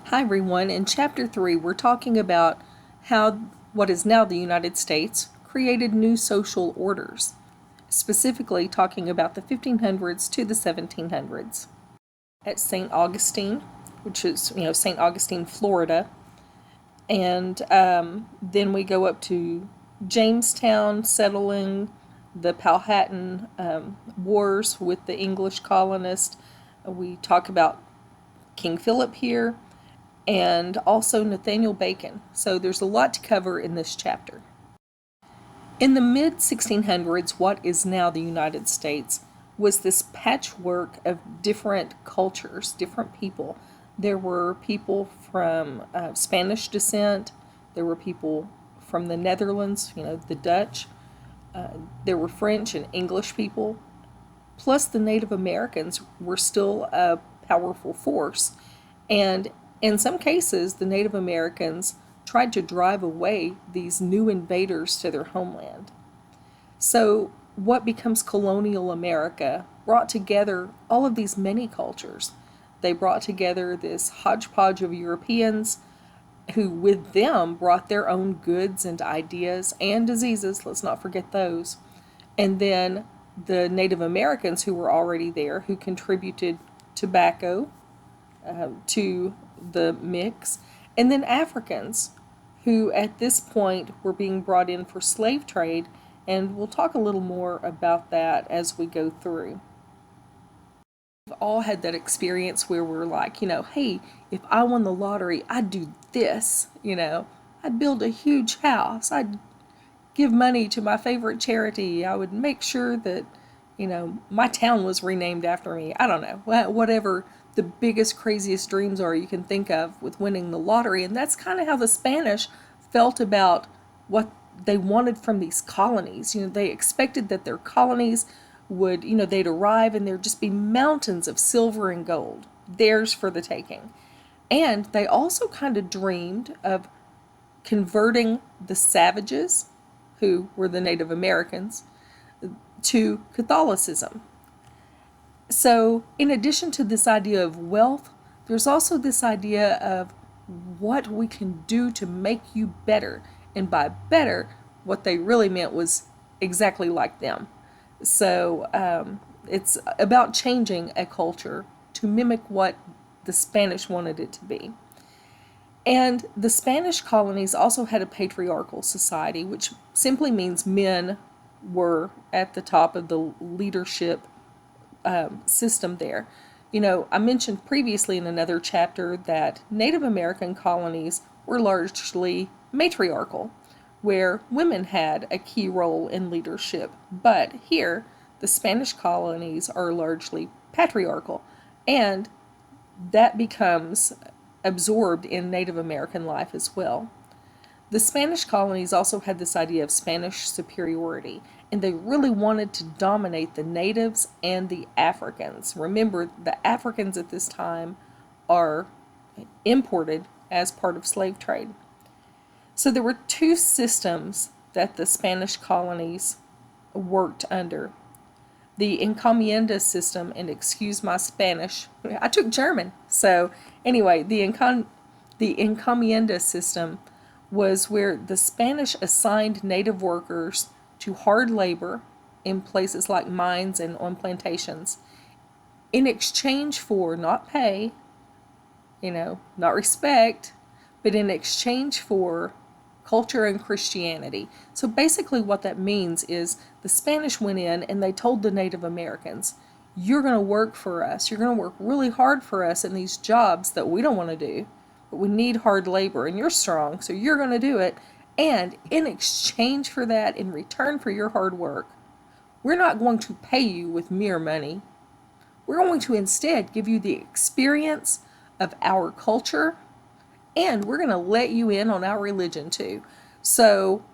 Hi everyone, in Chapter 3 we're talking about how what is now the United States created new social orders, specifically talking about the 1500s to the 1700s. At St. Augustine, which is, St. Augustine, Florida, and then we go up to Jamestown settling the Powhatan Wars with the English colonists. We talk about King Philip here, and also Nathaniel Bacon. So there's a lot to cover in this chapter. In the mid 1600s, what is now the United States was this patchwork of different cultures, different people. There were people from Spanish descent, there were people from the Netherlands, the Dutch, there were French and English people, plus the Native Americans were still a powerful force. And in some cases, the Native Americans tried to drive away these new invaders to their homeland. So, what becomes Colonial America brought together all of these many cultures. They brought together this hodgepodge of Europeans who, with them, brought their own goods and ideas and diseases, let's not forget those. And then the Native Americans who were already there, who contributed tobacco to the mix, and then Africans who at this point were being brought in for slave trade, and we'll talk a little more about that as we go through. We've all had that experience where we're like, hey, if I won the lottery, I'd do this, I'd build a huge house, I'd give money to my favorite charity, I would make sure that, my town was renamed after me. I don't know, whatever the biggest, craziest dreams are you can think of with winning the lottery. And that's kind of how the Spanish felt about what they wanted from these colonies. They expected that their colonies would, they'd arrive and there'd just be mountains of silver and gold, theirs for the taking. And they also kind of dreamed of converting the savages, who were the Native Americans, to Catholicism. So, in addition to this idea of wealth, there's also this idea of what we can do to make you better. And by better, what they really meant was exactly like them. So, it's about changing a culture to mimic what the Spanish wanted it to be. And the Spanish colonies also had a patriarchal society, which simply means men were at the top of the leadership system there. I mentioned previously in another chapter that Native American colonies were largely matriarchal, where women had a key role in leadership. But here, the Spanish colonies are largely patriarchal, and that becomes absorbed in Native American life as well. The Spanish colonies also had this idea of Spanish superiority, and they really wanted to dominate the natives and the Africans. Remember, the Africans at this time are imported as part of slave trade. So there were two systems that the Spanish colonies worked under. The encomienda system, and excuse my Spanish, I took German. So anyway, the encomienda system was where the Spanish assigned native workers to hard labor in places like mines and on plantations in exchange for not pay, not respect, but in exchange for culture and Christianity. So basically what that means is the Spanish went in and they told the Native Americans, you're going to work for us. You're going to work really hard for us in these jobs that we don't want to do, but we need hard labor, and you're strong, so you're going to do it. And in exchange for that, in return for your hard work, we're not going to pay you with mere money. We're going to instead give you the experience of our culture, and we're going to let you in on our religion too. So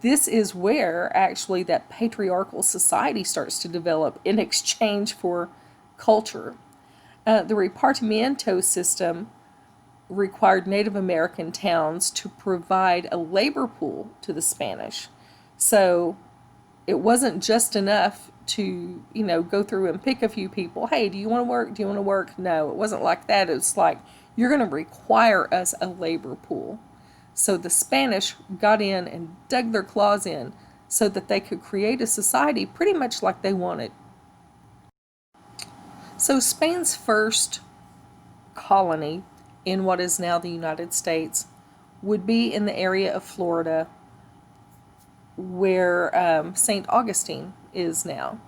this is where actually that patriarchal society starts to develop in exchange for culture. The repartimiento system required Native American towns to provide a labor pool to the Spanish. So it wasn't just enough to, go through and pick a few people. Hey, do you want to work? Do you want to work? No, it wasn't like that. It's like you're going to require us a labor pool. So the Spanish got in and dug their claws in so that they could create a society pretty much like they wanted. So Spain's first colony in what is now the United States would be in the area of Florida where St. Augustine is now.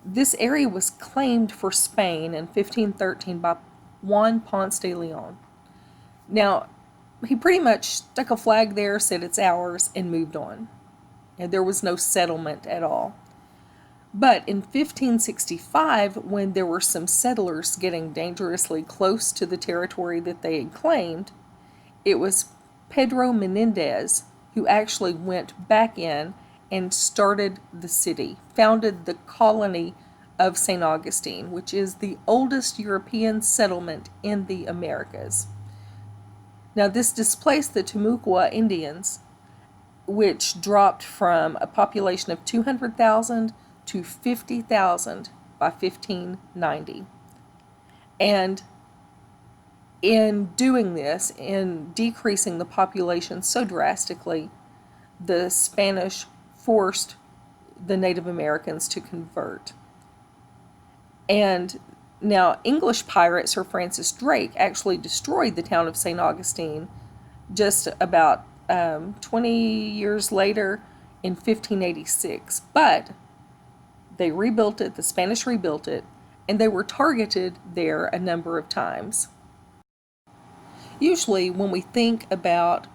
This area was claimed for Spain in 1513 by Juan Ponce de Leon. Now, he pretty much stuck a flag there, said it's ours, and moved on. And there was no settlement at all. But in 1565, when there were some settlers getting dangerously close to the territory that they had claimed, it was Pedro Menendez who actually went back in and started the city, founded the colony of St. Augustine, which is the oldest European settlement in the Americas. Now, this displaced the Timucua Indians, which dropped from a population of 200,000 to 50,000 by 1590. And in doing this, in decreasing the population so drastically, the Spanish forced the Native Americans to convert. And now English pirate Sir Francis Drake actually destroyed the town of St. Augustine just about 20 years later in 1586. But they rebuilt it, the Spanish rebuilt it, and they were targeted there a number of times. Usually when we think about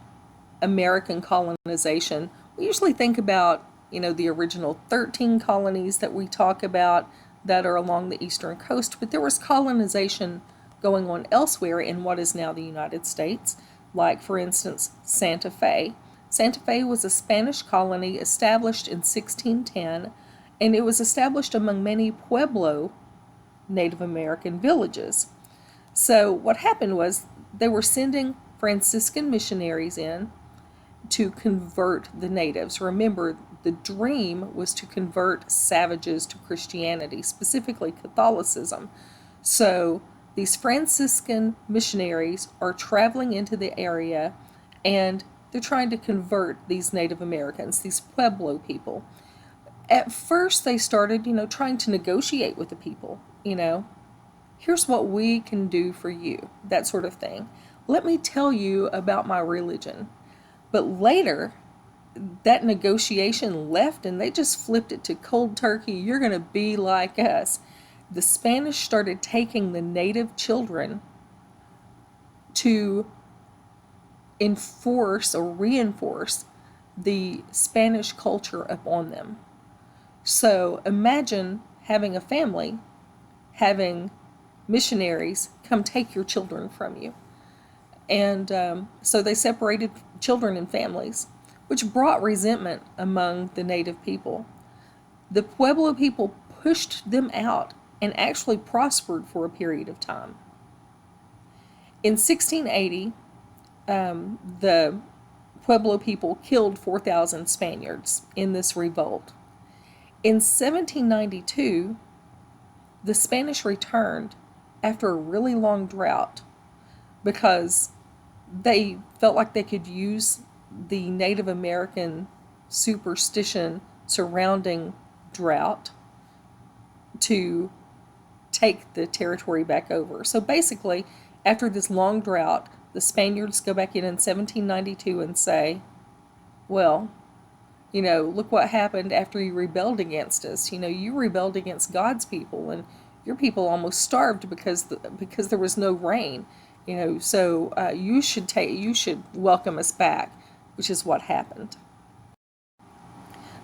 American colonization, we usually think about, the original 13 colonies that we talk about that are along the eastern coast, but there was colonization going on elsewhere in what is now the United States, like, for instance, Santa Fe. Santa Fe was a Spanish colony established in 1610, and it was established among many Pueblo Native American villages. So what happened was they were sending Franciscan missionaries in to convert the natives. Remember, the dream was to convert savages to Christianity, specifically Catholicism. So these Franciscan missionaries are traveling into the area and they're trying to convert these Native Americans, these Pueblo people. At first they started, trying to negotiate with the people, here's what we can do for you, that sort of thing. Let me tell you about my religion. But later, that negotiation left and they just flipped it to cold turkey. You're going to be like us. The Spanish started taking the native children to enforce or reinforce the Spanish culture upon them. So imagine having a family, having missionaries come take your children from you. And so they separated children and families, which brought resentment among the native people. The Pueblo people pushed them out and actually prospered for a period of time. In 1680, the Pueblo people killed 4,000 Spaniards in this revolt. In 1792, the Spanish returned after a really long drought because they felt like they could use the Native American superstition surrounding drought to take the territory back over. So basically, after this long drought, the Spaniards go back in 1792 and say, well, look what happened after you rebelled against us. You rebelled against God's people, and your people almost starved because there was no rain. So you should welcome us back, which is what happened.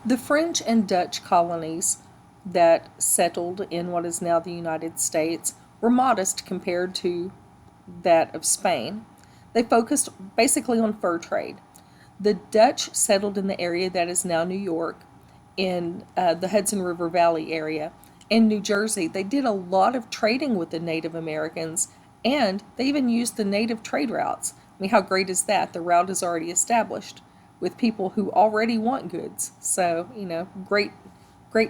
The French and Dutch colonies that settled in what is now the United States were modest compared to that of Spain. They focused basically on fur trade. The Dutch settled in the area that is now New York, in the Hudson River Valley area, and New Jersey. They did a lot of trading with the Native Americans, and they even used the native trade routes. I mean, how great is that? The route is already established with people who already want goods. So, great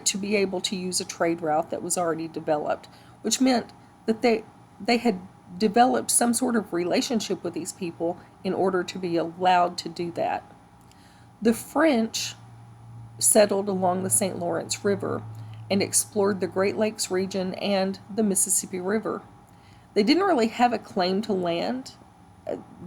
to be able to use a trade route that was already developed, which meant that they had developed some sort of relationship with these people in order to be allowed to do that. The French settled along the St. Lawrence River and explored the Great Lakes region and the Mississippi River. They didn't really have a claim to land.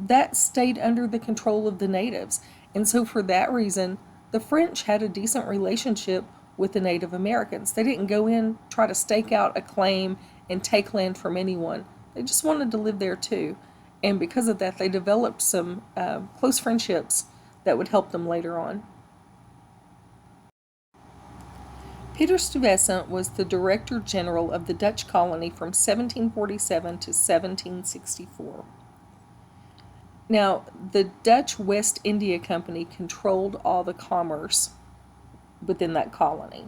That stayed under the control of the natives. And so for that reason, the French had a decent relationship with the Native Americans. They didn't go in, try to stake out a claim and take land from anyone. They just wanted to live there too. And because of that, they developed some close friendships that would help them later on. Peter Stuyvesant was the Director General of the Dutch colony from 1747 to 1764. Now, the Dutch West India Company controlled all the commerce within that colony,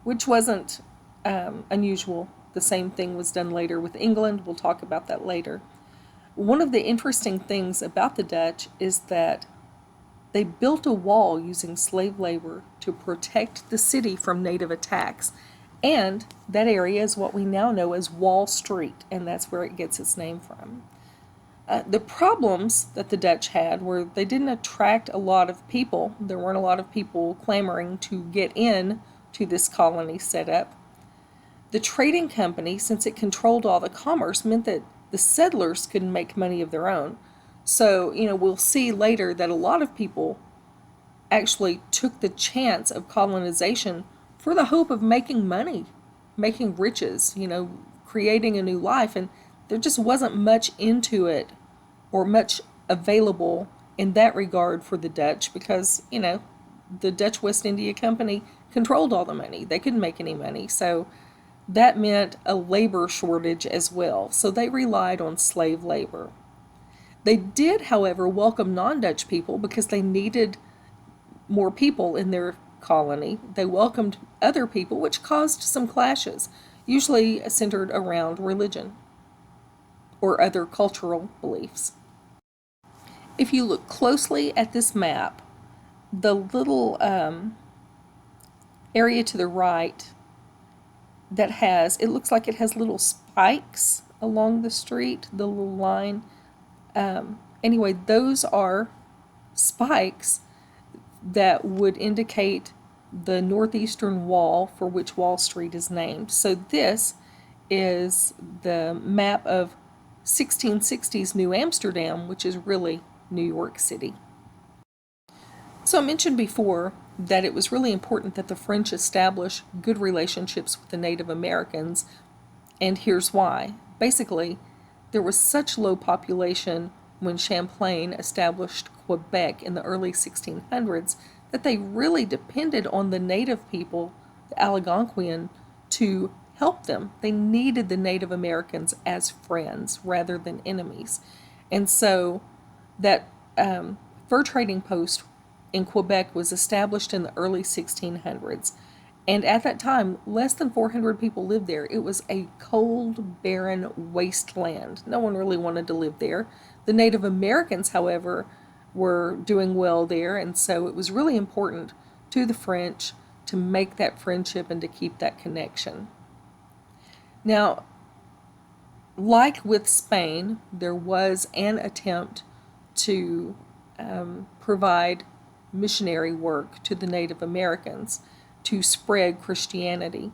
which wasn't unusual. The same thing was done later with England. We'll talk about that later. One of the interesting things about the Dutch is that they built a wall using slave labor to protect the city from native attacks. And that area is what we now know as Wall Street, and that's where it gets its name from. The problems that the Dutch had were they didn't attract a lot of people. There weren't a lot of people clamoring to get in to this colony setup. The trading company, since it controlled all the commerce, meant that the settlers couldn't make money of their own. So, we'll see later that a lot of people actually took the chance of colonization for the hope of making money, making riches, creating a new life. And there just wasn't much into it or much available in that regard for the Dutch because, the Dutch West India Company controlled all the money. They couldn't make any money. So that meant a labor shortage as well. So they relied on slave labor. They did, however, welcome non-Dutch people because they needed more people in their colony. They welcomed other people, which caused some clashes, usually centered around religion or other cultural beliefs. If you look closely at this map, the little area to the right it looks like it has little spikes along the street, the little line. Anyway, those are spikes that would indicate the northeastern wall for which Wall Street is named. So this is the map of 1660s New Amsterdam, which is really New York City. So I mentioned before that it was really important that the French establish good relationships with the Native Americans, and here's why. Basically, there was such low population when Champlain established Quebec in the early 1600s that they really depended on the native people, the Algonquian, to help them. They needed the Native Americans as friends rather than enemies. And so that fur trading post in Quebec was established in the early 1600s. And at that time, less than 400 people lived there. It was a cold, barren wasteland. No one really wanted to live there. The Native Americans, however, were doing well there, and so it was really important to the French to make that friendship and to keep that connection. Now, like with Spain, there was an attempt to provide missionary work to the Native Americans to spread Christianity.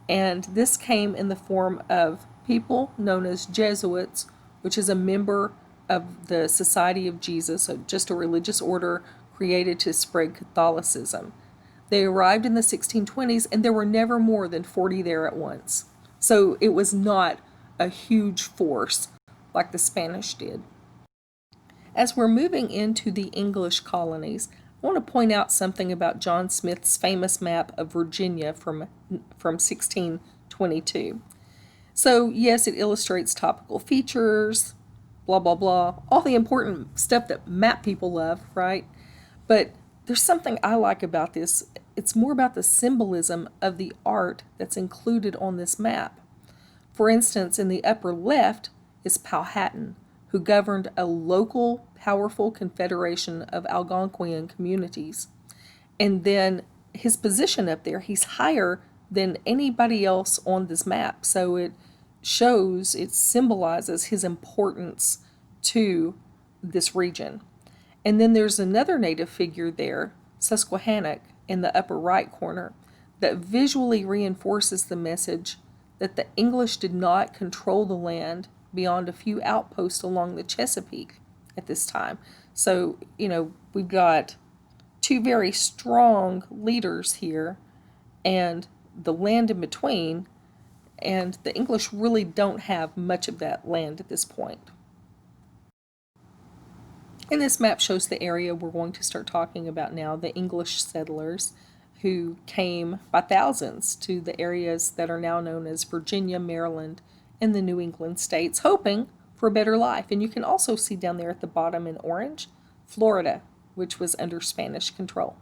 And this came in the form of people known as Jesuits, which is a member of the Society of Jesus, so just a religious order created to spread Catholicism. They arrived in the 1620s, and there were never more than 40 there at once. So it was not a huge force like the Spanish did. As we're moving into the English colonies, I want to point out something about John Smith's famous map of Virginia from 1622. So yes, it illustrates topical features, blah, blah, blah, all the important stuff that map people love, right? But there's something I like about this. It's more about the symbolism of the art that's included on this map. For instance, in the upper left is Powhatan, who governed a local, powerful confederation of Algonquian communities. And then his position up there, he's higher than anybody else on this map. So it shows, it symbolizes his importance to this region. And then there's another native figure there, Susquehannock, in the upper right corner, that visually reinforces the message that the English did not control the land beyond a few outposts along the Chesapeake at this time. So, we've got two very strong leaders here and the land in between, and the English really don't have much of that land at this point. And this map shows the area we're going to start talking about now, the English settlers who came by thousands to the areas that are now known as Virginia, Maryland, and the New England states, hoping for a better life. And you can also see down there at the bottom in orange, Florida, which was under Spanish control.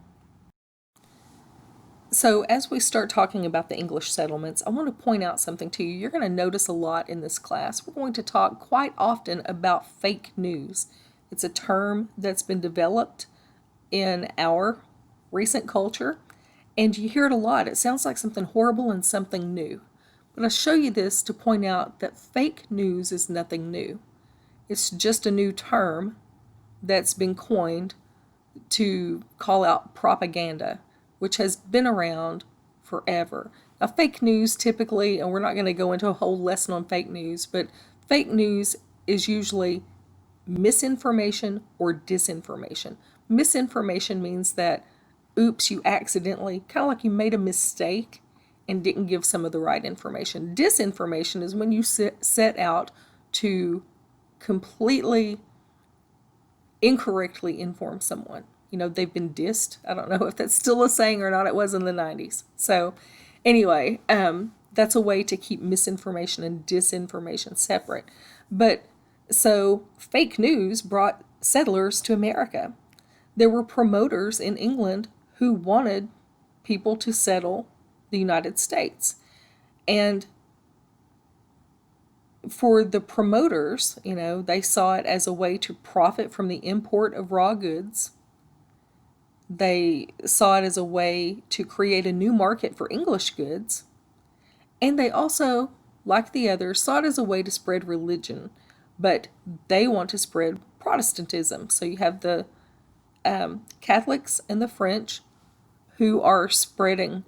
So as we start talking about the English settlements, I want to point out something to you. You're going to notice a lot in this class. We're going to talk quite often about fake news. It's a term that's been developed in our recent culture, and you hear it a lot. It sounds like something horrible and something new. But I'll show you this to point out that fake news is nothing new. It's just a new term that's been coined to call out propaganda, which has been around forever. Now, fake news typically, and we're not going to go into a whole lesson on fake news, but fake news is usually misinformation or disinformation. Misinformation means that, oops, you accidentally, kind of like you made a mistake and didn't give some of the right information. Disinformation is when you set out to completely incorrectly inform someone. They've been dissed. I don't know if that's still a saying or not. It was in the 90s. So anyway, that's a way to keep misinformation and disinformation separate. But so fake news brought settlers to America. There were promoters in England who wanted people to settle the United States. And for the promoters, they saw it as a way to profit from the import of raw goods. They saw it as a way to create a new market for English goods. And they also, like the others, saw it as a way to spread religion. But they want to spread Protestantism. So you have the Catholics and the French who are spreading,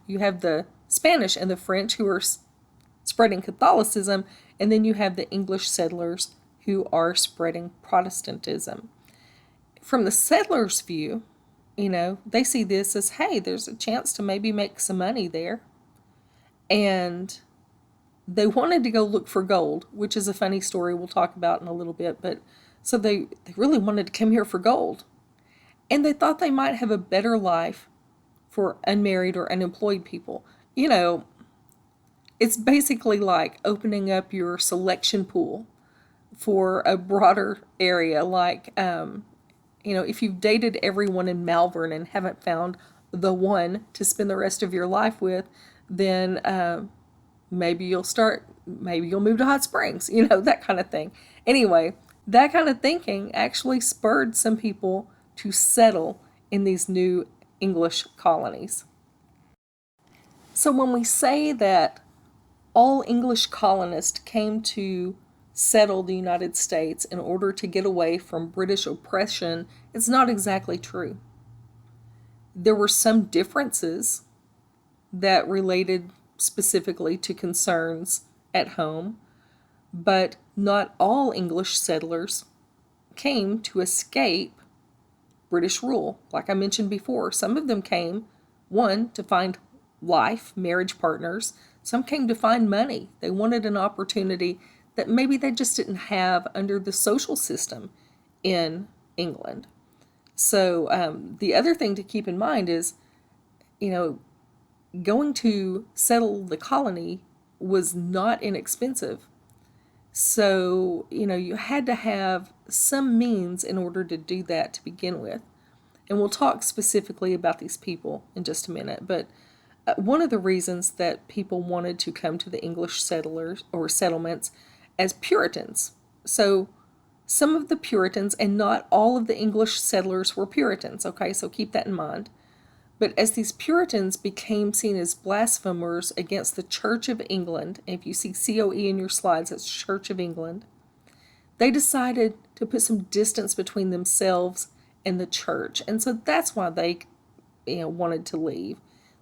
you have the Spanish and the French who are spreading Catholicism, and then you have the English settlers who are spreading Protestantism. From the settlers' view, they see this as, hey, there's a chance to maybe make some money there. And they wanted to go look for gold, which is a funny story we'll talk about in a little bit. But so they really wanted to come here for gold. And they thought they might have a better life for unmarried or unemployed people. It's basically like opening up your selection pool for a broader area. Like, if you've dated everyone in Malvern and haven't found the one to spend the rest of your life with, then maybe you'll move to Hot Springs, that kind of thing. Anyway, that kind of thinking actually spurred some people to settle in these new English colonies. So when we say that all English colonists came to settle the United States in order to get away from British oppression, it's not exactly true. There were some differences that related specifically to concerns at home, but not all English settlers came to escape British rule. Like I mentioned before, some of them came, one, to find life, marriage partners. Some came to find money. They wanted an opportunity that maybe they just didn't have under the social system in England. So the other thing to keep in mind is, going to settle the colony was not inexpensive. So, you had to have some means in order to do that to begin with. And we'll talk specifically about these people in just a minute. But one of the reasons that people wanted to come to the English settlers or settlements as Puritans. So some of the Puritans, and not all of the English settlers were Puritans, okay? So keep that in mind. But as these Puritans became seen as blasphemers against the Church of England, and if you see COE in your slides, that's Church of England, they decided to put some distance between themselves and the church. And so that's why they wanted to leave.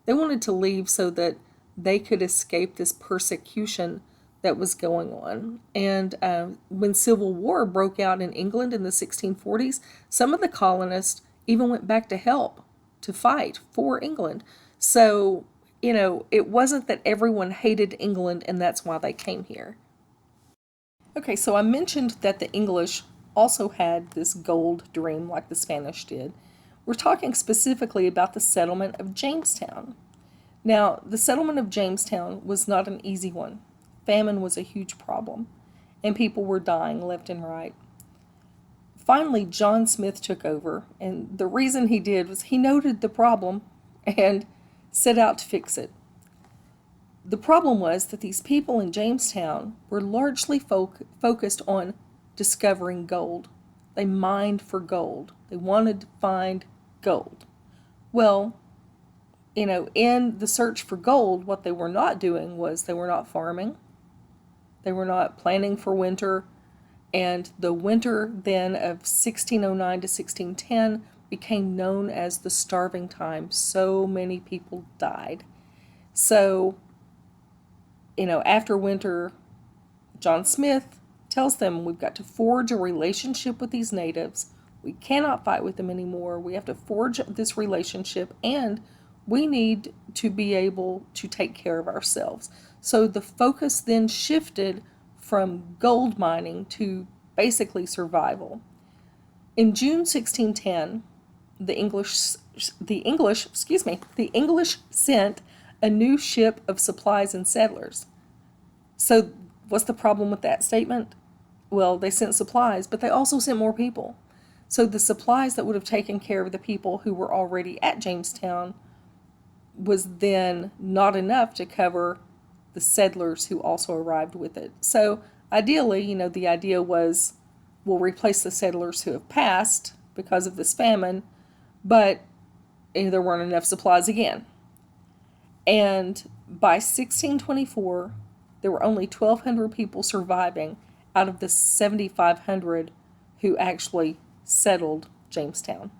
They wanted to leave so that they could escape this persecution that was going on. And when Civil War broke out in England in the 1640s, some of the colonists even went back to help to fight for England. So, it wasn't that everyone hated England and that's why they came here. Okay, so I mentioned that the English also had this gold dream like the Spanish did. We're talking specifically about the settlement of Jamestown. Now, the settlement of Jamestown was not an easy one. Famine was a huge problem, and people were dying left and right. Finally, John Smith took over, and the reason he did was he noted the problem and set out to fix it. The problem was that these people in Jamestown were largely focused on discovering gold. They mined for gold. They wanted to find gold. Well, in the search for gold, what they were not doing was they were not farming. They were not planning for winter. And the winter then of 1609 to 1610 became known as the starving time. So many people died. So, after winter, John Smith tells them we've got to forge a relationship with these natives. We cannot fight with them anymore. We have to forge this relationship, and we need to be able to take care of ourselves. So the focus then shifted from gold mining to basically survival. In June 1610, the English sent a new ship of supplies and settlers. So what's the problem with that statement? Well, they sent supplies, but they also sent more people. So the supplies that would have taken care of the people who were already at Jamestown was then not enough to cover the settlers who also arrived with it. So ideally, the idea was we'll replace the settlers who have passed because of this famine, but there weren't enough supplies again. And by 1624, there were only 1,200 people surviving out of the 7,500 who actually settled Jamestown.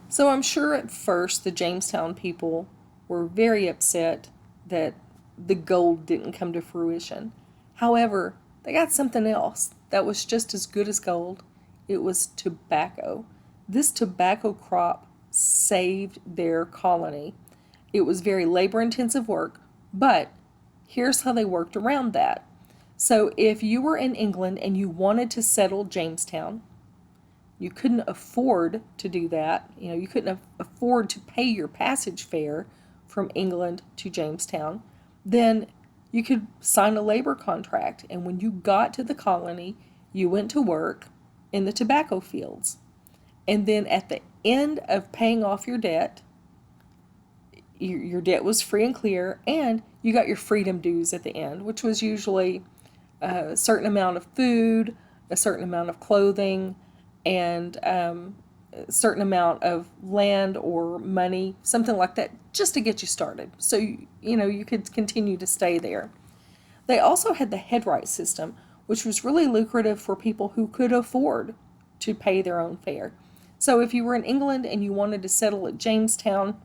So I'm sure at first the Jamestown people were very upset that the gold didn't come to fruition. However, they got something else that was just as good as gold. It was tobacco. This tobacco crop saved their colony. It was very labor-intensive work, but here's how they worked around that. So if you were in England and you wanted to settle Jamestown, you couldn't afford to do that. You couldn't afford to pay your passage fare from England to Jamestown. Then you could sign a labor contract, and when you got to the colony, you went to work in the tobacco fields. And then at the end of paying off your debt, your debt was free and clear, and you got your freedom dues at the end, which was usually a certain amount of food, a certain amount of clothing, and a certain amount of land or money, something like that, just to get you started. So, you could continue to stay there. They also had the headright system, which was really lucrative for people who could afford to pay their own fare. So if you were in England and you wanted to settle at Jamestown,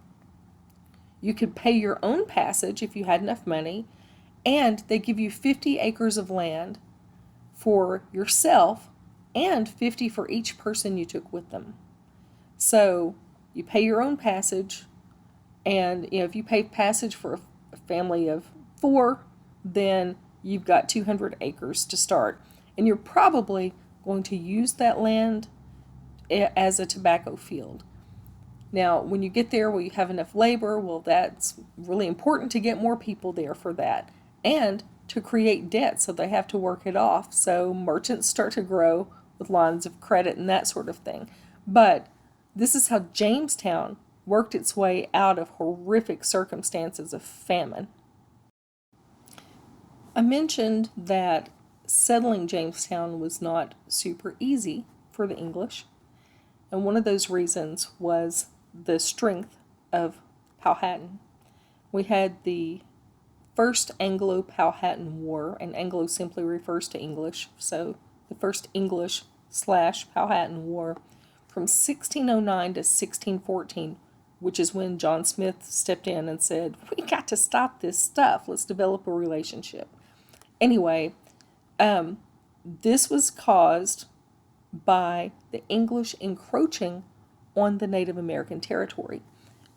you could pay your own passage if you had enough money, and they give you 50 acres of land for yourself and 50 for each person you took with them. So you pay your own passage, and if you pay passage for a family of 4, then you've got 200 acres to start. And you're probably going to use that land as a tobacco field. Now, when you get there, will you have enough labor? Well, that's really important to get more people there for that. And to create debt, so they have to work it off. So merchants start to grow with lines of credit and that sort of thing. But this is how Jamestown worked its way out of horrific circumstances of famine. I mentioned that settling Jamestown was not super easy for the English. And one of those reasons was the strength of Powhatan. We had the First AngloPowhatan War, and Anglo simply refers to English, so the First English/Powhatan War from 1609 to 1614, which is when John Smith stepped in and said, "We got to stop this stuff. Let's develop a relationship." Anyway, this was caused by the English encroaching on the Native American territory.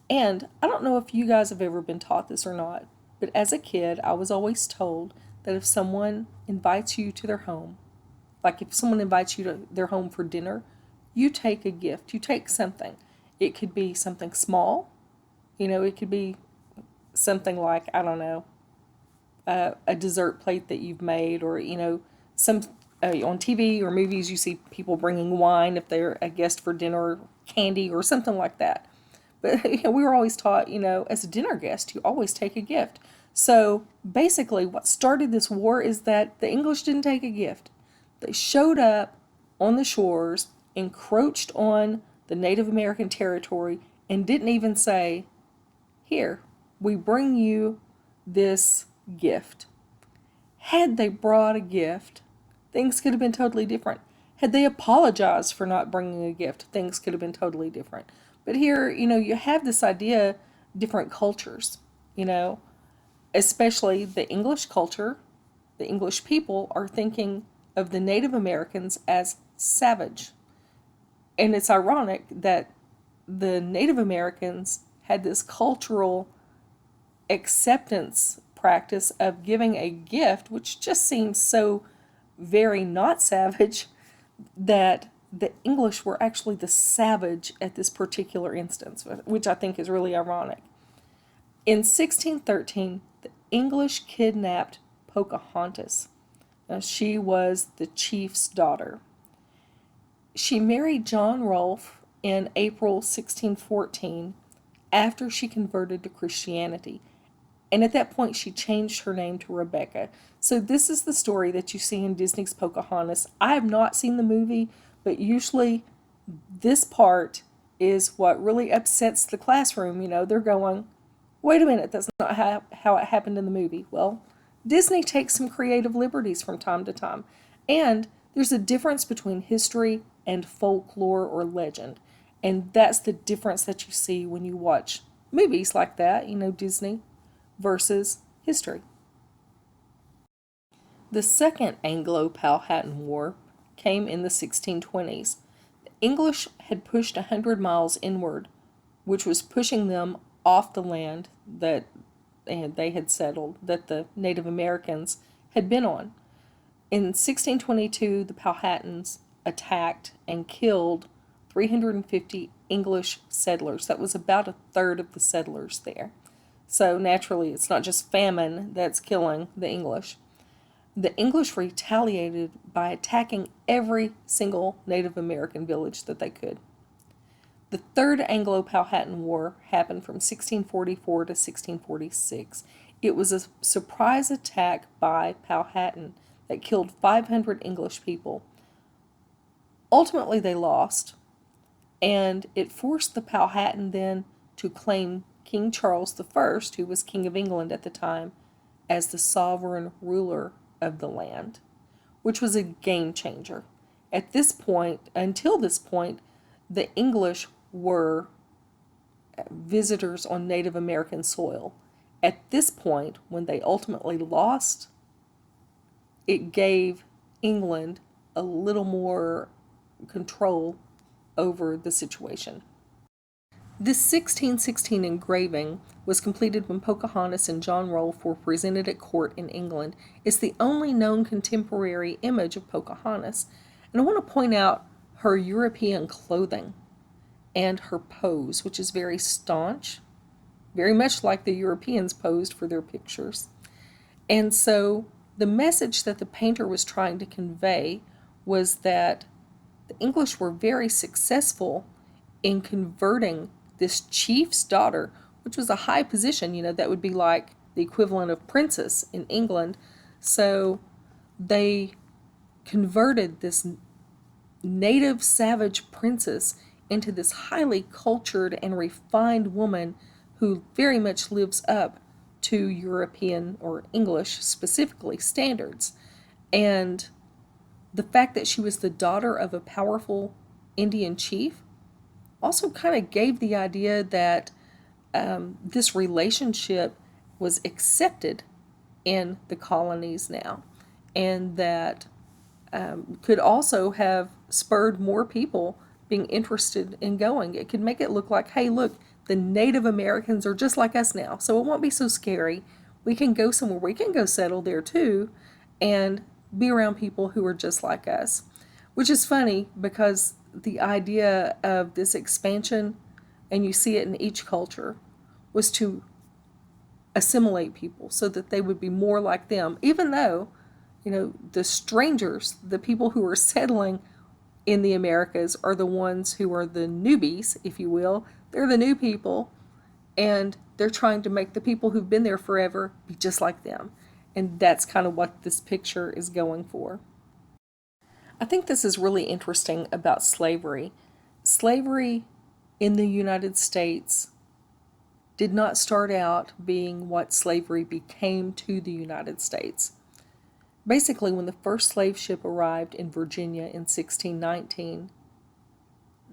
And I don't know if you guys have ever been taught this or not, but as a kid, I was always told that if someone invites you to their home, like if someone invites you to their home for dinner, you take a gift, you take something. It could be something small, it could be something like, I don't know, a dessert plate that you've made, or, some on TV or movies you see people bringing wine if they're a guest for dinner, candy or something like that. But we were always taught, as a dinner guest, you always take a gift. So basically what started this war is that the English didn't take a gift. They showed up on the shores, encroached on the Native American territory, and didn't even say, "Here, we bring you this gift." Had they brought a gift, things could have been totally different. Had they apologized for not bringing a gift, things could have been totally different. But here, you have this idea, different cultures, especially the English culture, the English people are thinking of the Native Americans as savage. And it's ironic that the Native Americans had this cultural acceptance practice of giving a gift, which just seems so very not savage, that the English were actually the savage at this particular instance, which I think is really ironic. In 1613, the English kidnapped Pocahontas. Now, she was the chief's daughter. She married John Rolfe in April 1614 after she converted to Christianity. And at that point, she changed her name to Rebecca. So this is the story that you see in Disney's Pocahontas. I have not seen the movie, but usually this part is what really upsets the classroom. They're going, "Wait a minute, that's not how it happened in the movie." Well, Disney takes some creative liberties from time to time. And there's a difference between history and folklore or legend. And that's the difference that you see when you watch movies like that, Disney versus history. The Second Anglo-Powhatan War came in the 1620s. The English had pushed 100 miles inward, which was pushing them off the land that they had settled, that the Native Americans had been on. In 1622, the Powhatans attacked and killed 350 English settlers. That was about a third of the settlers there. So naturally, it's not just famine that's killing the English. The English retaliated by attacking every single Native American village that they could. The Third Anglo-Powhatan War happened from 1644 to 1646. It was a surprise attack by Powhatan that killed 500 English people. Ultimately, they lost, and it forced the Powhatan then to claim King Charles I, who was King of England at the time, as the sovereign ruler of the land, which was a game changer. At this point, until this point, the English were visitors on Native American soil. At this point, when they ultimately lost, it gave England a little more control over the situation. This 1616 engraving was completed when Pocahontas and John Rolfe were presented at court in England. It's the only known contemporary image of Pocahontas. And I want to point out her European clothing and her pose, which is very staunch, very much like the Europeans posed for their pictures. And so the message that the painter was trying to convey was that the English were very successful in converting this chief's daughter, which was a high position, that would be like the equivalent of princess in England. So they converted this native savage princess into this highly cultured and refined woman who very much lives up to European or English specifically standards. And the fact that she was the daughter of a powerful Indian chief also kind of gave the idea that this relationship was accepted in the colonies now, and that could also have spurred more people being interested in going. It could make it look like, hey, look, the Native Americans are just like us now, so it won't be so scary. We can go somewhere, we can go settle there too, and be around people who are just like us. Which is funny because the idea of this expansion, and you see it in each culture, was to assimilate people so that they would be more like them, even though, the strangers, the people who are settling in the Americas, are the ones who are the newbies, if you will. They're the new people, and they're trying to make the people who've been there forever be just like them. And that's kind of what this picture is going for. I think this is really interesting about slavery. Slavery in the United States did not start out being what slavery became to the United States. Basically, when the first slave ship arrived in Virginia in 1619,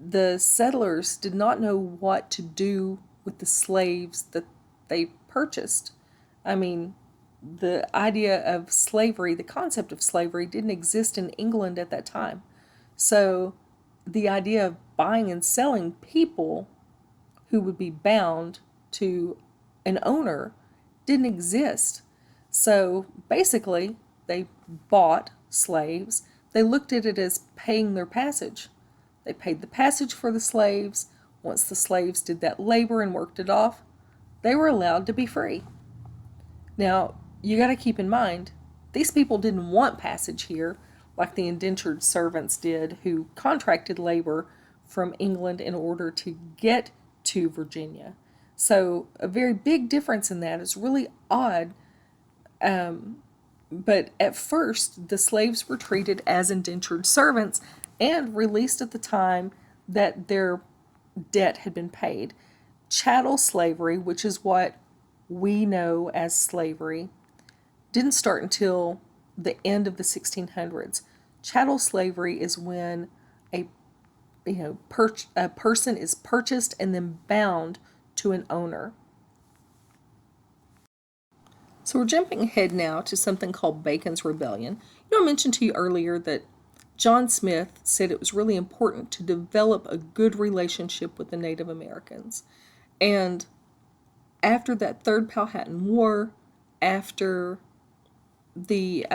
the settlers did not know what to do with the slaves that they purchased. I mean, the idea of slavery, the concept of slavery, didn't exist in England at that time. So the idea of buying and selling people who would be bound to an owner didn't exist. So basically, they bought slaves. They looked at it as paying their passage. They paid the passage for the slaves. Once the slaves did that labor and worked it off, they were allowed to be free. Now, you got to keep in mind, these people didn't want passage here like the indentured servants did, who contracted labor from England in order to get to Virginia. So a very big difference in that is really odd. But at first, the slaves were treated as indentured servants and released at the time that their debt had been paid. Chattel slavery, which is what we know as slavery, didn't start until the end of the 1600s. Chattel slavery is when a person is purchased and then bound to an owner. So we're jumping ahead now to something called Bacon's Rebellion. I mentioned to you earlier that John Smith said it was really important to develop a good relationship with the Native Americans. And after that Third Powhatan War, after the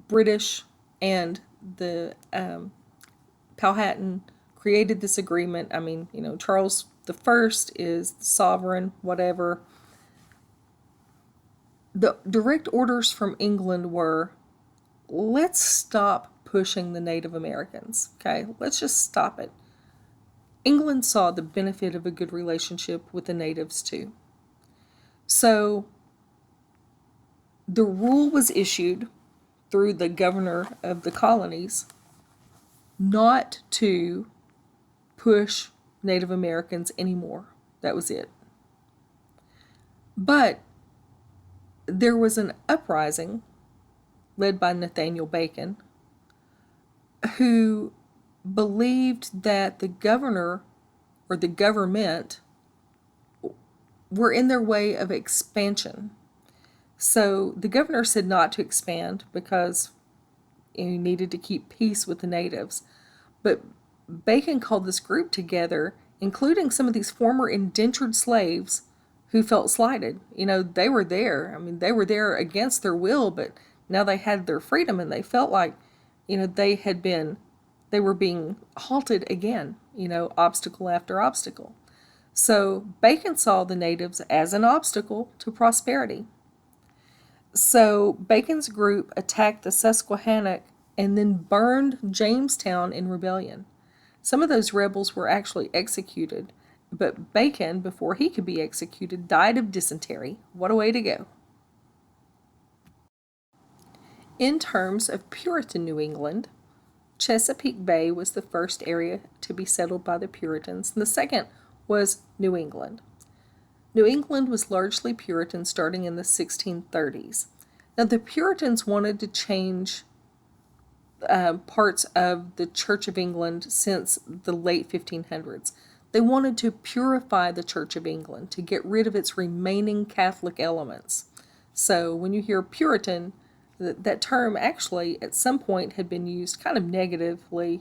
British and the Powhatan created this agreement, Charles I is the sovereign, whatever. The direct orders from England were, let's stop pushing the Native Americans, okay? Let's just stop it. England saw the benefit of a good relationship with the natives too. So the rule was issued through the governor of the colonies not to push Native Americans anymore. That was it. But there was an uprising led by Nathaniel Bacon, who believed that the governor or the government were in their way of expansion. So the governor said not to expand because he needed to keep peace with the natives. But Bacon called this group together, including some of these former indentured slaves who felt slighted. They were there. They were there against their will, but now they had their freedom, and they felt like, they were being halted again, obstacle after obstacle. So Bacon saw the natives as an obstacle to prosperity. So Bacon's group attacked the Susquehannock and then burned Jamestown in rebellion. Some of those rebels were actually executed, but Bacon, before he could be executed, died of dysentery. What a way to go. In terms of Puritan New England, Chesapeake Bay was the first area to be settled by the Puritans, and the second was New England. New England was largely Puritan starting in the 1630s. Now, the Puritans wanted to change parts of the Church of England since the late 1500s. They wanted to purify the Church of England, to get rid of its remaining Catholic elements. So when you hear Puritan, that term actually at some point had been used kind of negatively,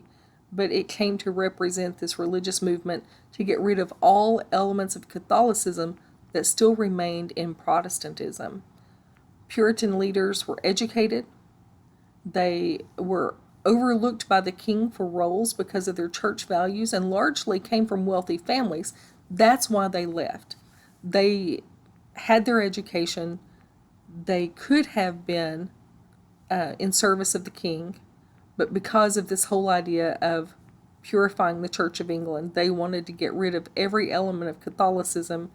but it came to represent this religious movement to get rid of all elements of Catholicism that still remained in Protestantism. Puritan leaders were educated. They were overlooked by the king for roles because of their church values and largely came from wealthy families. That's why they left. They had their education. They could have been in service of the king, but because of this whole idea of purifying the Church of England, they wanted to get rid of every element of Catholicism.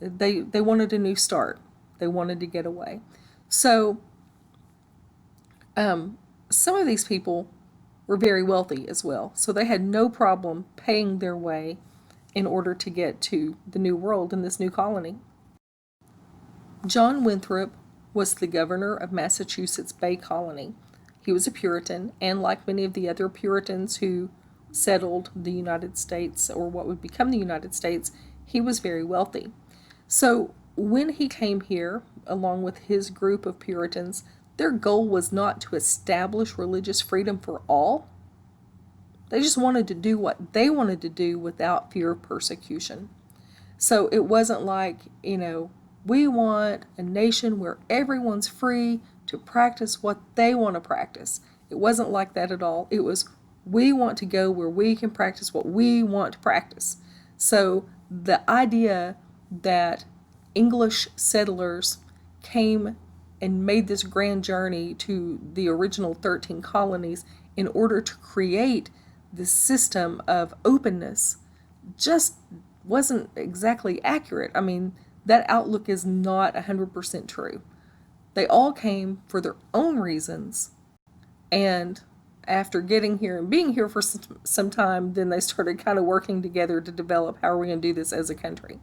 They wanted a new start. They wanted to get away. So some of these people were very wealthy as well, so they had no problem paying their way in order to get to the New World in this new colony. John Winthrop was the governor of Massachusetts Bay Colony. He was a Puritan, and like many of the other Puritans who settled the United States, or what would become the United States, he was very wealthy. So when he came here, along with his group of Puritans, their goal was not to establish religious freedom for all. They just wanted to do what they wanted to do without fear of persecution. So it wasn't like, we want a nation where everyone's free to practice what they want to practice. It wasn't like that at all. It was, we want to go where we can practice what we want to practice. So the idea that English settlers came and made this grand journey to the original 13 colonies in order to create this system of openness just wasn't exactly accurate. I mean, that outlook is not 100% true. They all came for their own reasons, and after getting here and being here for some time, then they started kind of working together to develop how are we going to do this as a country.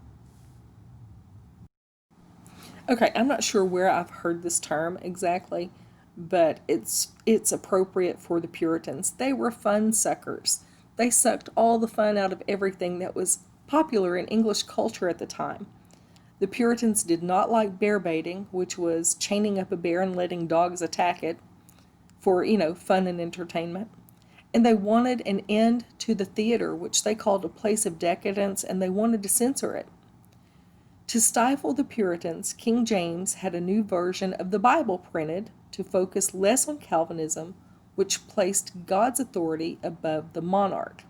Okay, I'm not sure where I've heard this term exactly, but it's appropriate for the Puritans. They were fun suckers. They sucked all the fun out of everything that was popular in English culture at the time. The Puritans did not like bear baiting, which was chaining up a bear and letting dogs attack it for, fun and entertainment. And they wanted an end to the theater, which they called a place of decadence, and they wanted to censor it. To stifle the Puritans, King James had a new version of the Bible printed to focus less on Calvinism, which placed God's authority above the monarch.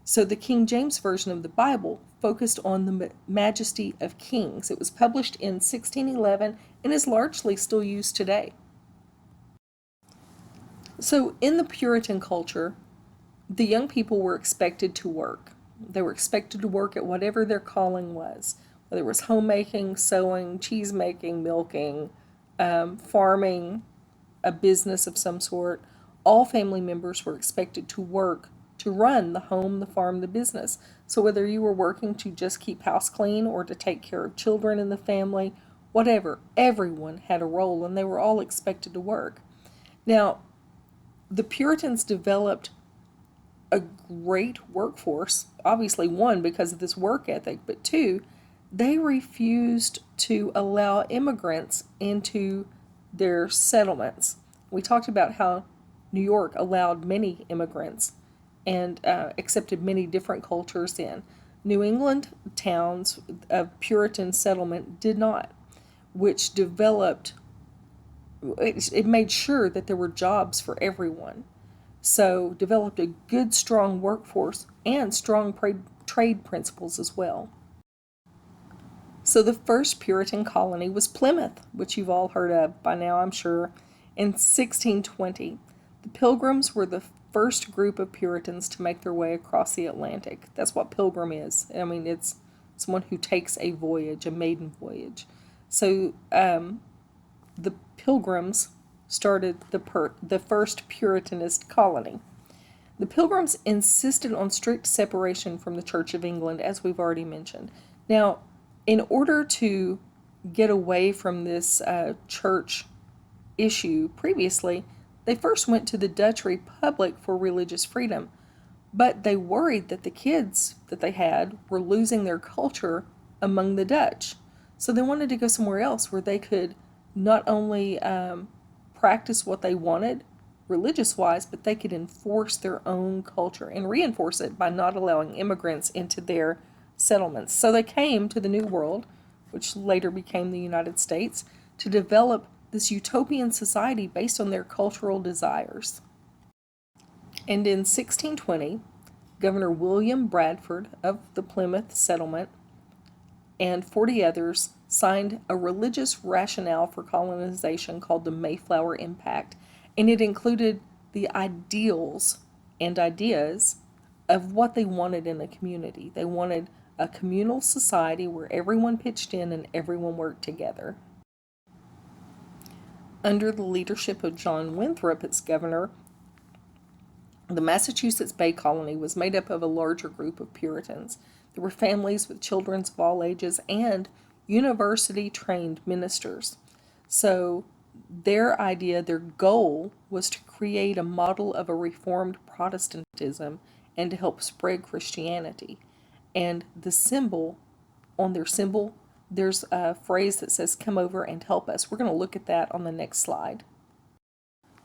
So the King James Version of the Bible focused on the majesty of kings. It was published in 1611 and is largely still used today. So in the Puritan culture, the young people were expected to work. They were expected to work at whatever their calling was, whether it was homemaking, sewing, cheese making, milking, farming, a business of some sort. All family members were expected to work to run the home, the farm, the business. So whether you were working to just keep house clean or to take care of children in the family, whatever, everyone had a role and they were all expected to work. Now, the Puritans developed a great workforce, obviously one, because of this work ethic, but two, they refused to allow immigrants into their settlements. We talked about how New York allowed many immigrants and accepted many different cultures in. New England towns of Puritan settlement did not, which developed, it made sure that there were jobs for everyone. So developed a good, strong workforce and strong trade principles as well. So the first Puritan colony was Plymouth, which you've all heard of by now, I'm sure, in 1620. The Pilgrims were the first group of Puritans to make their way across the Atlantic. That's what pilgrim is. I mean, it's someone who takes a voyage, a maiden voyage. So the Pilgrims started the first Puritanist colony. The Pilgrims insisted on strict separation from the Church of England, as we've already mentioned. Now, in order to get away from this church issue previously, they first went to the Dutch Republic for religious freedom, but they worried that the kids that they had were losing their culture among the Dutch. So they wanted to go somewhere else where they could not only practice what they wanted religious-wise, but they could enforce their own culture and reinforce it by not allowing immigrants into their settlements. So they came to the New World, which later became the United States, to develop this utopian society based on their cultural desires. And in 1620, Governor William Bradford of the Plymouth settlement and 40 others signed a religious rationale for colonization called the Mayflower Impact, and it included the ideals and ideas of what they wanted in a community. They wanted a communal society where everyone pitched in and everyone worked together. Under the leadership of John Winthrop as governor, the Massachusetts Bay Colony was made up of a larger group of Puritans. There were families with children of all ages and university-trained ministers. So their goal was to create a model of a reformed Protestantism and to help spread Christianity. And on their symbol, there's a phrase that says, "Come over and help us." We're going to look at that on the next slide.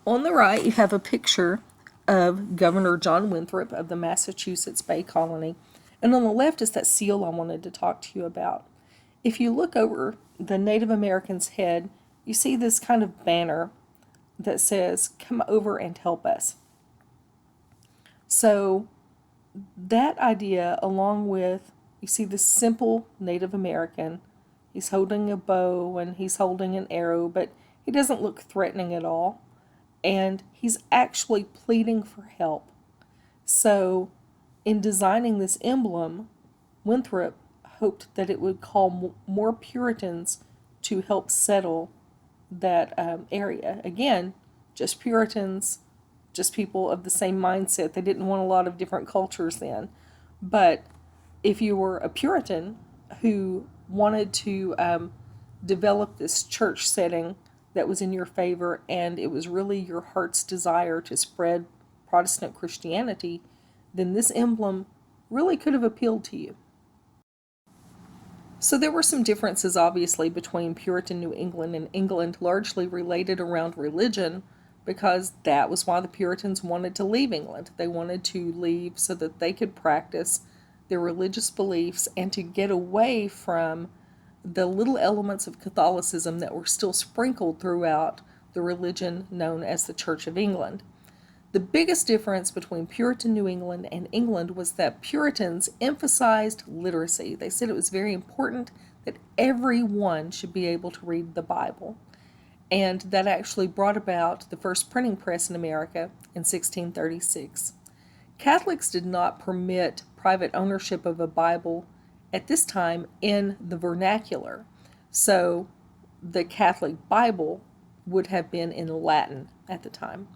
On the right, you have a picture of Governor John Winthrop of the Massachusetts Bay Colony. And on the left is that seal I wanted to talk to you about. If you look over the Native American's head, you see this kind of banner that says, "Come over and help us." So that idea, along with, you see this simple Native American, he's holding a bow and he's holding an arrow, but he doesn't look threatening at all. And he's actually pleading for help. So in designing this emblem, Winthrop hoped that it would call more Puritans to help settle that area. Again, just Puritans, just people of the same mindset. They didn't want a lot of different cultures then. But if you were a Puritan who wanted to develop this church setting that was in your favor, and it was really your heart's desire to spread Protestant Christianity, then this emblem really could have appealed to you. So there were some differences, obviously, between Puritan New England and England, largely related around religion, because that was why the Puritans wanted to leave England. They wanted to leave so that they could practice their religious beliefs and to get away from the little elements of Catholicism that were still sprinkled throughout the religion known as the Church of England. The biggest difference between Puritan New England and England was that Puritans emphasized literacy. They said it was very important that everyone should be able to read the Bible. And that actually brought about the first printing press in America in 1636. Catholics did not permit private ownership of a Bible at this time in the vernacular. So the Catholic Bible would have been in Latin at the time.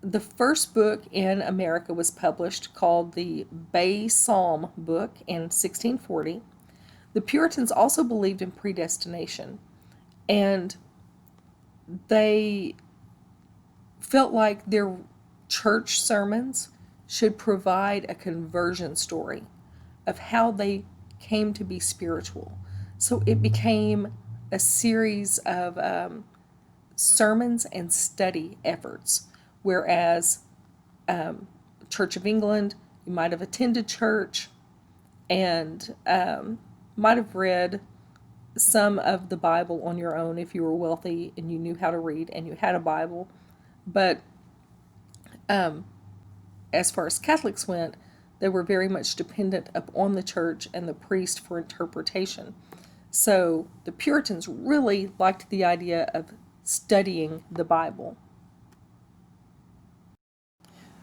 The first book in America was published called the Bay Psalm Book in 1640. The Puritans also believed in predestination, and they felt like their church sermons should provide a conversion story of how they came to be spiritual. So it became a series of sermons and study efforts, whereas Church of England, you might have attended church and might have read some of the Bible on your own if you were wealthy and you knew how to read and you had a Bible. But as far as Catholics went, they were very much dependent upon the church and the priest for interpretation. So the Puritans really liked the idea of studying the Bible.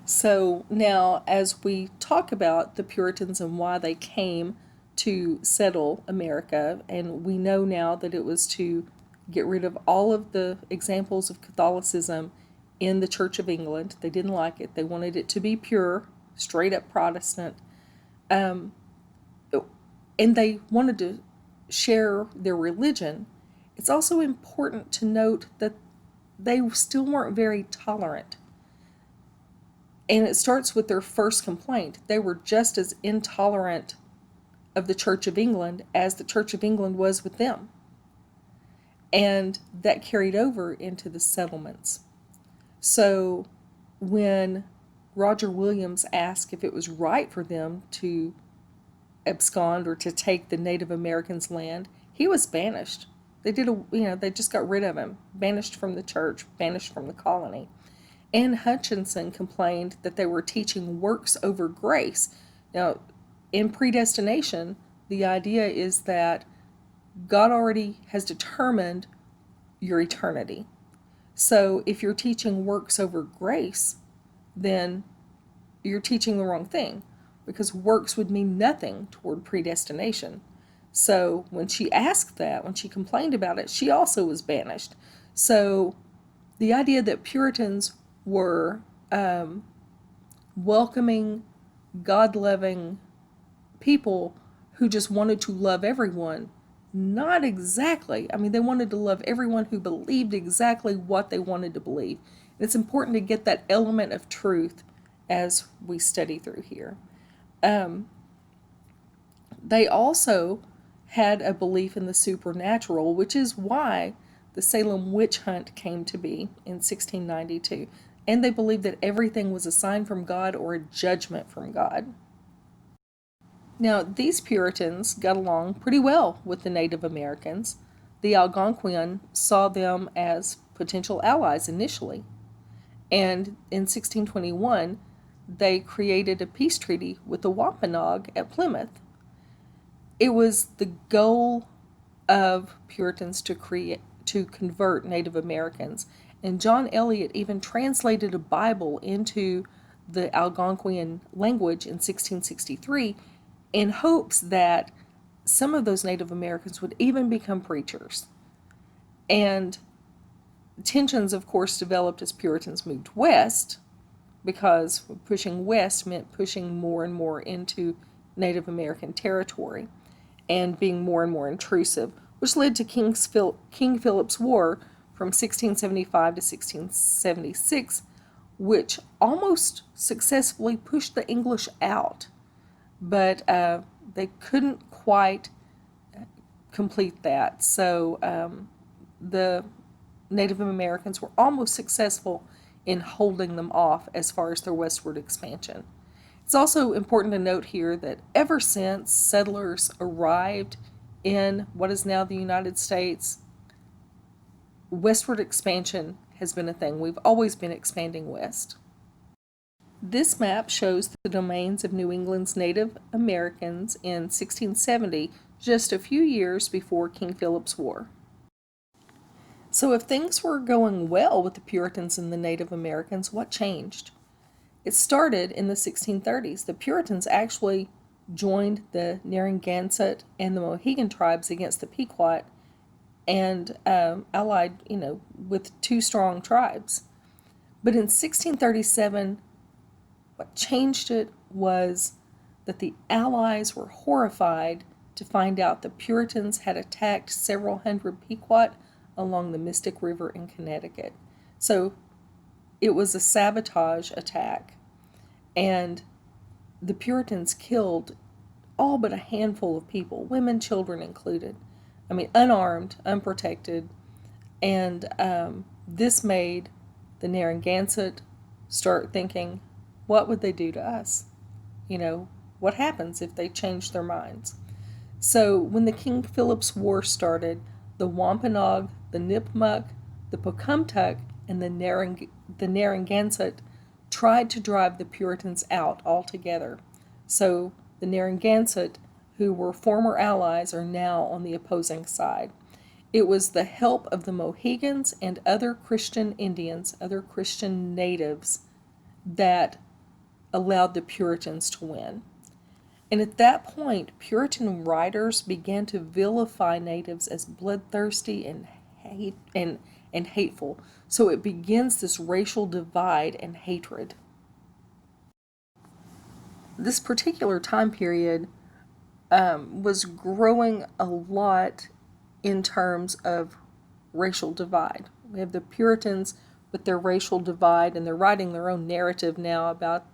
So now, as we talk about the Puritans and why they came to settle America, and we know now that it was to get rid of all of the examples of Catholicism in the Church of England. They didn't like it. They wanted it to be pure, straight up Protestant. Um, and they wanted to share their religion. It's also important to note that they still weren't very tolerant. And it starts with their first complaint. They were just as intolerant of the Church of England as the Church of England was with them. And that carried over into the settlements. So when Roger Williams asked if it was right for them to abscond or to take the Native Americans' land, he was banished. They just got rid of him, banished from the church, banished from the colony. Anne Hutchinson complained that they were teaching works over grace. Now, in predestination, the idea is that God already has determined your eternity. So if you're teaching works over grace, then you're teaching the wrong thing, because works would mean nothing toward predestination. So when she asked that, when she complained about it, she also was banished. So the idea that Puritans were welcoming, God-loving people who just wanted to love everyone, not exactly. I mean, they wanted to love everyone who believed exactly what they wanted to believe. And it's important to get that element of truth as we study through here. They also had a belief in the supernatural, which is why the Salem witch hunt came to be in 1692. And they believed that everything was a sign from God or a judgment from God. Now, these Puritans got along pretty well with the Native Americans. The Algonquian saw them as potential allies initially. And in 1621, they created a peace treaty with the Wampanoag at Plymouth. It was the goal of Puritans to convert Native Americans. And John Eliot even translated a Bible into the Algonquian language in 1663 in hopes that some of those Native Americans would even become preachers. And tensions, of course, developed as Puritans moved west, because pushing west meant pushing more and more into Native American territory and being more and more intrusive, which led to King Philip's War from 1675 to 1676, which almost successfully pushed the English out. But they couldn't quite complete that. So the Native Americans were almost successful in holding them off as far as their westward expansion. It's also important to note here that ever since settlers arrived in what is now the United States, westward expansion has been a thing. We've always been expanding west. This map shows the domains of New England's Native Americans in 1670, just a few years before King Philip's War. So if things were going well with the Puritans and the Native Americans, what changed? It started in the 1630s. The Puritans actually joined the Narragansett and the Mohegan tribes against the Pequot and allied, with two strong tribes. But in 1637, what changed it was that the Allies were horrified to find out the Puritans had attacked several hundred Pequot along the Mystic River in Connecticut. So it was a sabotage attack, and the Puritans killed all but a handful of people, women, children included. I mean, unarmed, unprotected, and this made the Narragansett start thinking, what would they do to us? What happens if they change their minds? So when the King Philip's War started, the Wampanoag, the Nipmuc, the Pocahontas, and the Narragansett tried to drive the Puritans out altogether. So the Narragansett, who were former allies, are now on the opposing side. It was the help of the Mohegans and other Christian Indians, other Christian natives, that allowed the Puritans to win. And at that point, Puritan writers began to vilify natives as bloodthirsty and and hateful. So it begins this racial divide and hatred. This particular time period was growing a lot in terms of racial divide. We have the Puritans with their racial divide, and they're writing their own narrative now about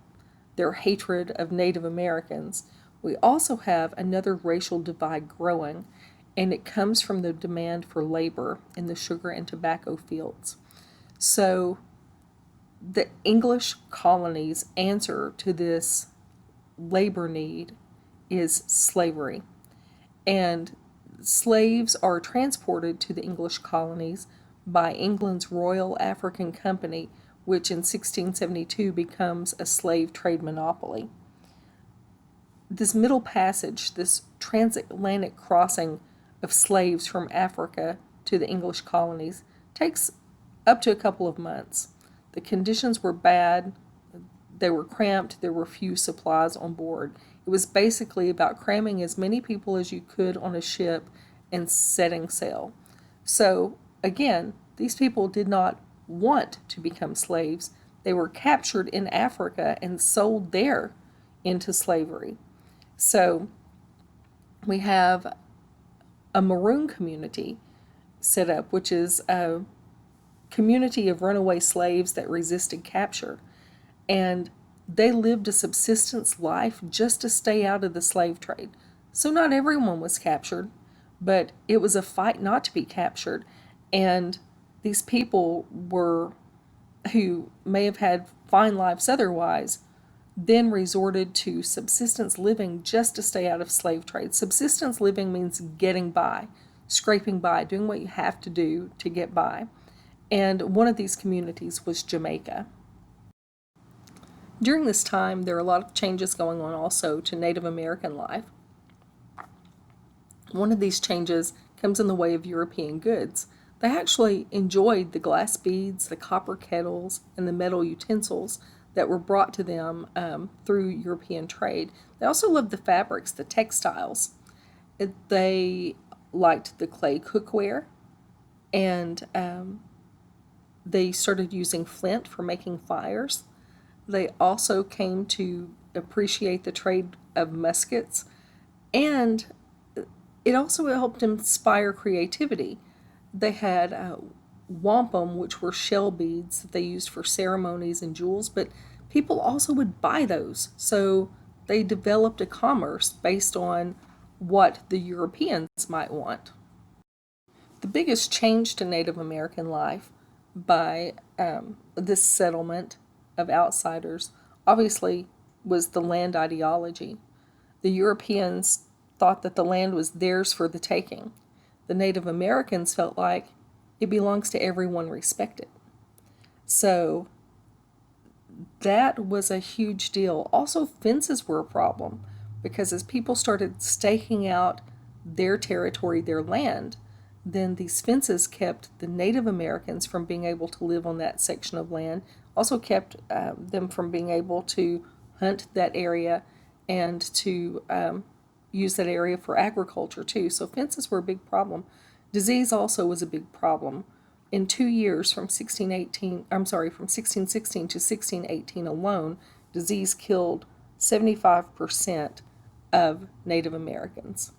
their hatred of Native Americans. We also have another racial divide growing, and it comes from the demand for labor in the sugar and tobacco fields. So the English colonies' answer to this labor need is slavery. And slaves are transported to the English colonies by England's Royal African Company, which in 1672 becomes a slave trade monopoly. This middle passage, this transatlantic crossing of slaves from Africa to the English colonies, takes up to a couple of months. The conditions were bad, they were cramped, there were few supplies on board. It was basically about cramming as many people as you could on a ship and setting sail. So, again, these people did not want to become slaves. They were captured in Africa and sold there into slavery. So, we have a maroon community set up, which is a community of runaway slaves that resisted capture. And they lived a subsistence life just to stay out of the slave trade. So not everyone was captured, but it was a fight not to be captured. And these people who may have had fine lives otherwise, then resorted to subsistence living just to stay out of slave trade. Subsistence living means getting by, scraping by, doing what you have to do to get by. And one of these communities was Jamaica. During this time, there are a lot of changes going on also to Native American life. One of these changes comes in the way of European goods. They actually enjoyed the glass beads, the copper kettles, and the metal utensils that were brought to them through European trade. They also loved the fabrics, the textiles. They liked the clay cookware, and they started using flint for making fires. They also came to appreciate the trade of muskets, and it also helped inspire creativity. They had wampum, which were shell beads that they used for ceremonies and jewels, but people also would buy those. So they developed a commerce based on what the Europeans might want. The biggest change to Native American life by this settlement of outsiders obviously was the land ideology. The Europeans thought that the land was theirs for the taking. The Native Americans felt like it belongs to everyone respected. So that was a huge deal. Also, fences were a problem because as people started staking out their territory, their land, then these fences kept the Native Americans from being able to live on that section of land, also kept them from being able to hunt that area and to use that area for agriculture too. So fences were a big problem. Disease also was a big problem. In 2 years from 1616 to 1618 alone, disease killed 75% of Native Americans.